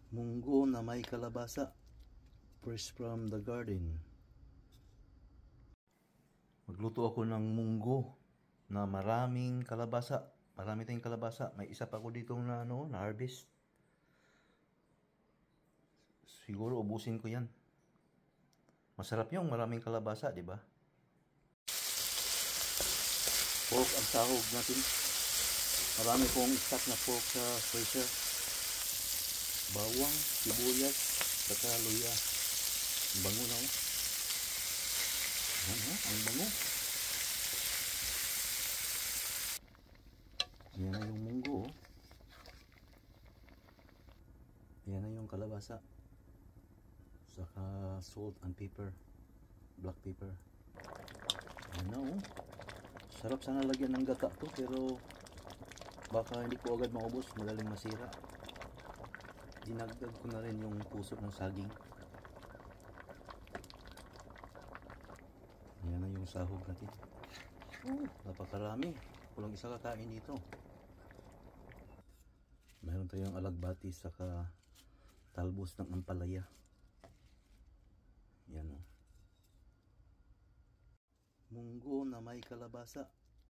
Munggo na may kalabasa, fresh from the garden. Magluto ako ng munggo na maraming kalabasa. Marami tayong kalabasa. May isa pa ako dito na na harvest. Siguro ubusin ko 'yan. Masarap yung maraming kalabasa, di ba? Pork ang sahog natin. Marami pong stock na pork sa freezer. Bawang, sibuyas, saka luya. Ang bango na oh. Ang bango. Yan na yung munggo oh. Yan na yung kalabasa. Saka salt and pepper. Black pepper. Yan na oh. Sarap sana lagyan ng gata to, pero baka hindi ko agad maubos, madaling masira. Dinagdag ko na rin yung puso ng saging. Yan na yung sahog natin. Napakarami. Kulang isa kakain dito. Mayroon tayong alagbati saka talbos ng ampalaya. Yan o. Munggo na may kalabasa.